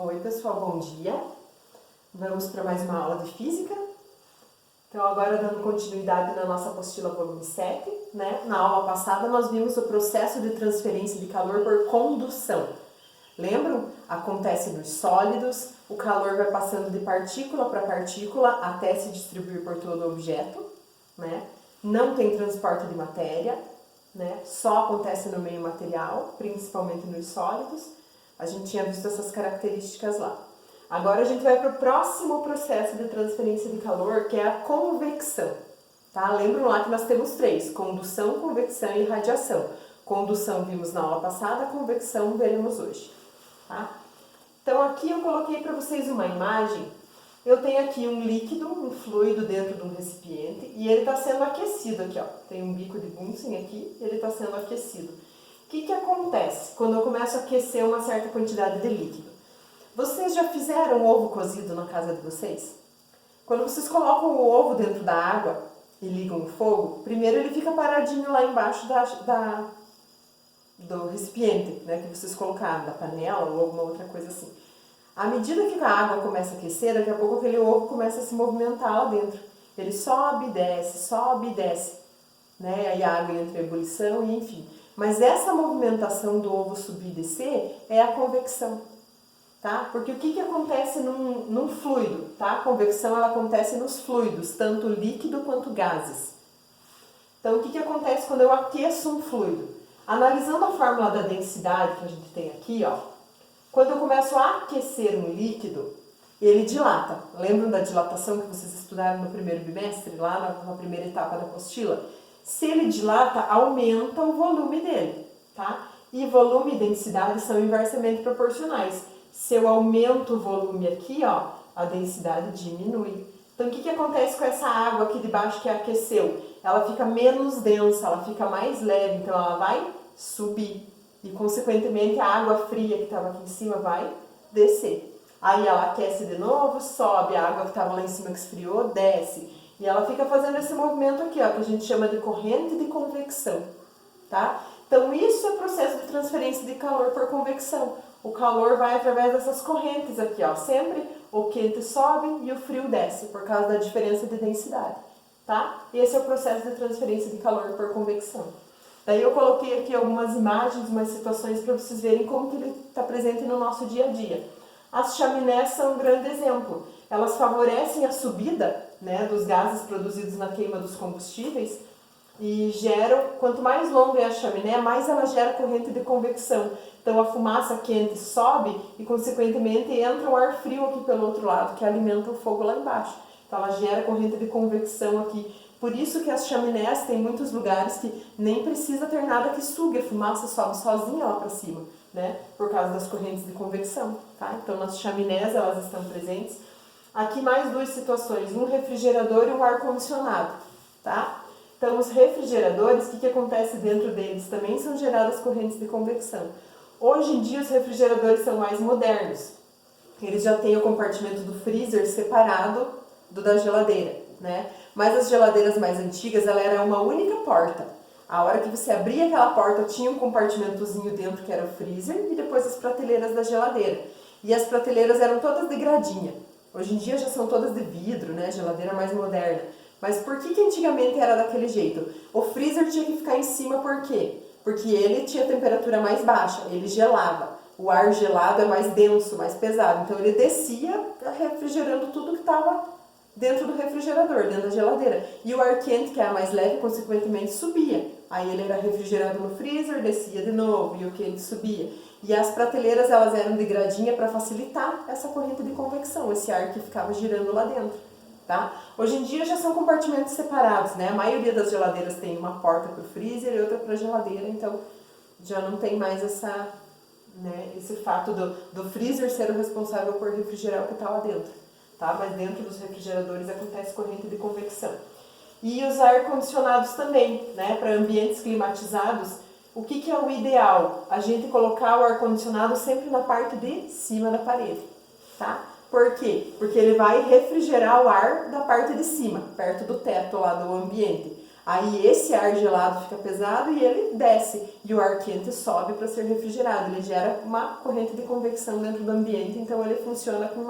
Oi pessoal, bom dia. Vamos para mais uma aula de física. Então agora dando continuidade na nossa apostila volume 7, né? Na aula passada nós vimos o processo de transferência de calor por condução. Lembram? Acontece nos sólidos, o calor vai passando de partícula para partícula até se distribuir por todo o objeto, né? Não tem transporte de matéria, né? Só acontece no meio material, principalmente nos sólidos. A gente tinha visto essas características lá. Agora a gente vai para o próximo processo de transferência de calor, que é a convecção. Tá? Lembram lá que nós temos três: condução, convecção e radiação. Condução vimos na aula passada, convecção veremos hoje. Tá? Então aqui eu coloquei para vocês uma imagem. Eu tenho aqui um líquido, um fluido dentro de um recipiente e ele está sendo aquecido aqui, ó. Tem um bico de Bunsen aqui e ele está sendo aquecido. O que acontece quando eu começo a aquecer uma certa quantidade de líquido? Vocês já fizeram ovo cozido na casa de vocês? Quando vocês colocam o ovo dentro da água e ligam o fogo, primeiro ele fica paradinho lá embaixo do recipiente, né, que vocês colocaram, da panela ou alguma outra coisa assim. À medida que a água começa a aquecer, daqui a pouco aquele ovo começa a se movimentar lá dentro. Ele sobe e desce, né? Aí a água entra em ebulição e enfim. Mas essa movimentação do ovo subir e descer é a convecção, tá? Porque o que acontece num fluido, tá? A convecção ela acontece nos fluidos, tanto líquido quanto gases. Então o que acontece quando eu aqueço um fluido? Analisando a fórmula da densidade que a gente tem aqui, ó, quando eu começo a aquecer um líquido, ele dilata. Lembram da dilatação que vocês estudaram no primeiro bimestre, lá na primeira etapa da apostila? Se ele dilata, aumenta o volume dele, tá? E volume e densidade são inversamente proporcionais. Se eu aumento o volume aqui, ó, a densidade diminui. Então, o que acontece com essa água aqui de baixo que aqueceu? Ela fica menos densa, ela fica mais leve, então ela vai subir. E, consequentemente, a água fria que estava aqui em cima vai descer. Aí ela aquece de novo, sobe, a água que estava lá em cima que esfriou, desce. E ela fica fazendo esse movimento aqui, ó, que a gente chama de corrente de convecção, tá? Então, isso é o processo de transferência de calor por convecção. O calor vai através dessas correntes aqui, ó. Sempre o quente sobe e o frio desce, por causa da diferença de densidade, tá? Esse é o processo de transferência de calor por convecção. Daí eu coloquei aqui algumas imagens, umas situações para vocês verem como que ele está presente no nosso dia a dia. As chaminés são um grande exemplo. Elas favorecem a subida, né, dos gases produzidos na queima dos combustíveis e geram, quanto mais longa é a chaminé, mais ela gera corrente de convecção. Então a fumaça quente sobe e, consequentemente, entra um ar frio aqui pelo outro lado, que alimenta o fogo lá embaixo. Então ela gera corrente de convecção aqui. Por isso que as chaminés tem muitos lugares que nem precisa ter nada que sugue, a fumaça sobe sozinha lá para cima, né? Por causa das correntes de convecção, tá? Então nas chaminés elas estão presentes. Aqui mais duas situações, um refrigerador e um ar-condicionado, tá? Então os refrigeradores, o que acontece dentro deles? Também são geradas correntes de convecção. Hoje em dia os refrigeradores são mais modernos. Eles já têm o compartimento do freezer separado do da geladeira, né? Mas as geladeiras mais antigas, ela era uma única porta. A hora que você abria aquela porta, tinha um compartimentozinho dentro que era o freezer e depois as prateleiras da geladeira. E as prateleiras eram todas de gradinha. Hoje em dia já são todas de vidro, né? Geladeira mais moderna. Mas por que antigamente era daquele jeito? O freezer tinha que ficar em cima, por quê? Porque ele tinha temperatura mais baixa, ele gelava. O ar gelado é mais denso, mais pesado. Então ele descia refrigerando tudo que estava dentro do refrigerador, dentro da geladeira. E o ar quente, que era mais leve, consequentemente subia. Aí ele era refrigerado no freezer, descia de novo e o quente subia. E as prateleiras, elas eram de gradinha para facilitar essa corrente de convecção, esse ar que ficava girando lá dentro, tá? Hoje em dia já são compartimentos separados, né? A maioria das geladeiras tem uma porta para o freezer e outra para a geladeira, então já não tem mais esse fato do freezer ser o responsável por refrigerar o que está lá dentro, tá? Mas dentro dos refrigeradores acontece corrente de convecção. E os ar-condicionados também, né? Para ambientes climatizados, o que é o ideal? A gente colocar o ar-condicionado sempre na parte de cima da parede, tá? Por quê? Porque ele vai refrigerar o ar da parte de cima, perto do teto lá do ambiente. Aí esse ar gelado fica pesado e ele desce, e o ar quente sobe para ser refrigerado. Ele gera uma corrente de convecção dentro do ambiente, então ele funciona com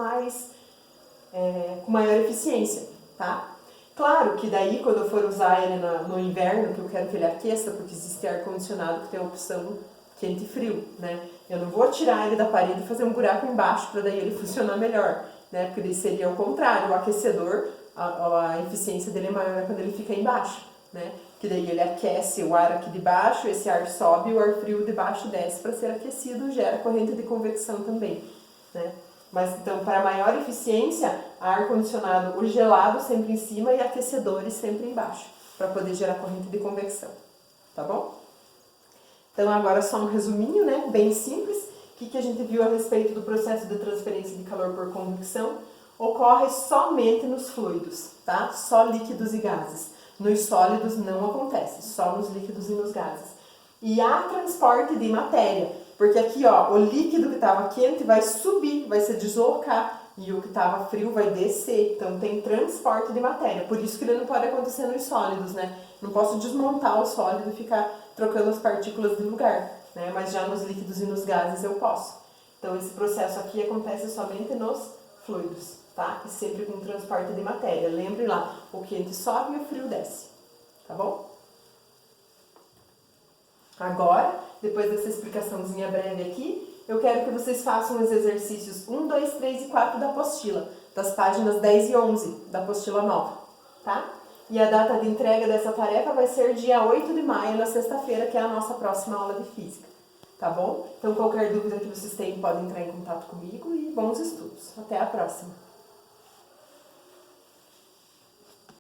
maior eficiência, tá? Claro que daí, quando eu for usar ele no inverno, que eu quero que ele aqueça, porque existe ar-condicionado que tem a opção quente e frio, né? Eu não vou tirar ele da parede e fazer um buraco embaixo para daí ele funcionar melhor, né? Porque daí seria o contrário, o aquecedor, a eficiência dele é maior quando ele fica embaixo, né? Que daí ele aquece o ar aqui de baixo, esse ar sobe e o ar frio de baixo desce para ser aquecido, gera corrente de convecção também, né? Mas então, para maior eficiência, ar-condicionado, o gelado sempre em cima e aquecedores sempre embaixo, para poder gerar corrente de convecção, tá bom? Então agora só um resuminho, né, bem simples. O que a gente viu a respeito do processo de transferência de calor por convecção? Ocorre somente nos fluidos, tá? Só líquidos e gases. Nos sólidos não acontece, só nos líquidos e nos gases. E há transporte de matéria, porque aqui, ó, o líquido que estava quente vai subir, vai se deslocar, e o que estava frio vai descer. Então tem transporte de matéria, por isso que ele não pode acontecer nos sólidos, né? Não posso desmontar o sólido e ficar trocando as partículas de lugar, né? Mas já nos líquidos e nos gases eu posso. Então esse processo aqui acontece somente nos fluidos, tá? E sempre com transporte de matéria. Lembre lá, o quente sobe e o frio desce, tá bom? Agora, depois dessa explicaçãozinha breve aqui, eu quero que vocês façam os exercícios 1, 2, 3 e 4 da apostila, das páginas 10 e 11 da apostila nova, tá? E a data de entrega dessa tarefa vai ser dia 8 de maio, na sexta-feira, que é a nossa próxima aula de física, tá bom? Então, qualquer dúvida que vocês tenham, podem entrar em contato comigo e bons estudos. Até a próxima!